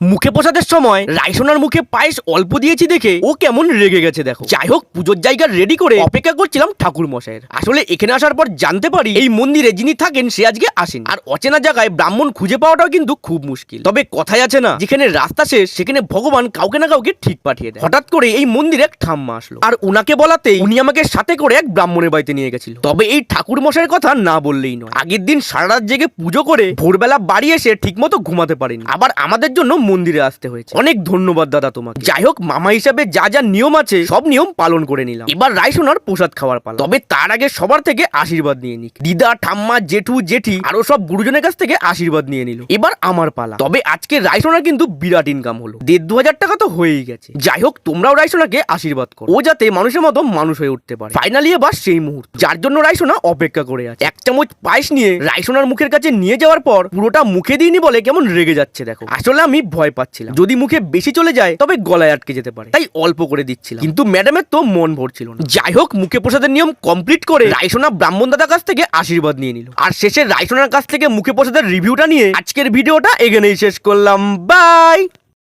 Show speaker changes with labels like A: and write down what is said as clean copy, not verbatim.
A: মুখে প্রসাদের সময় রাইসোনার মুখে পায়েস অল্প দিয়েছি দেখে ও কেমন রেগে গেছে দেখো। যাই হোক, পুজোর জায়গা রেডি করে অপেক্ষা করছিলাম ঠাকুর মশাইয়ের। আসলে এখানে আসার পর জানতে পারি এই মন্দিরে যিনি থাকেন সে আজকে আসেন। আর অচেনা জায়গায় ব্রাহ্মণ খুঁজে পাওয়াটাও কিন্তু খুব মুশকিল। তবে কথাই আছে না, যেখানে রাস্তা শেষ সেখানে ভগবান কাউকে না কাউকে ঠিক পাঠিয়ে দেয়। হঠাৎ করে এই মন্দিরে এক ঠাম্মা আসলো, আর উনাকে বলাতেই উনি আমাকে সাথে করে এক ব্রাহ্মণের বাড়িতে নিয়ে গেছিল। তবে এই ঠাকুর মশাইয়ের কথা না বললেই নয়, আগের দিন সারা রাত জেগে পুজো করে ভোরবেলা বাড়ি এসে ঠিক মতো ঘুমাতে পারিনি, আবার আমাদের জন্য মন্দিরে আসতে হয়েছে। অনেক ধন্যবাদ দাদা তোমাকে। যাই হোক, মামা হিসাবে যা যা নিয়ম আছে সব নিয়ম পালন করে নিলাম। এবার রাইসোনার প্রসাদ খাওয়ার পালা। তবে তার আগে সবার থেকে আশীর্বাদ নিয়ে নিক। দিদা, ঠাম্মা, জেঠু, জেঠি আরো সব গুরুজনের কাছ থেকে আশীর্বাদ নিয়ে নিল। এবার আমার পালা। তবে আজকে রাইসোনার কিন্তু বিরাট ইনকাম হলো, 1,500 টাকা তো হয়েই গেছে। যাই হোক, তোমরাও রাইসোনাকে আশীর্বাদ করো, ও যাতে মানুষের মতো মানুষ হয়ে উঠতে পারে। ফাইনালি এবার সেই মুহূর্ত যার জন্য রাইসোনা অপেক্ষা করে আছে। এক চামচ পায়েস নিয়ে রাইসোনার মুখের কাছে নিয়ে যাওয়ার পর পুরোটা মুখে দিইনি বলে কেমন রেগে যাচ্ছে দেখো। আসলে আমি ভয় পাচ্ছিলাম যদি মুখে বেশি চলে যায় তবে গলায় আটকে যেতে পারে, তাই অল্প করে দিচ্ছিলাম। কিন্তু ম্যাডামের তো মন ভরছিল না। যাই হোক, মুখে প্রসাদের নিয়ম কমপ্লিট করে রাইসোনা ব্রাহ্মণ দাদার কাছ থেকে আশীর্বাদ নিয়ে নিল। আর শেষে রাইসোনার কাছ থেকে মুখে প্রসাদের রিভিউটা নিয়ে আজকের ভিডিওটা এখানেই শেষ করলাম। বাই।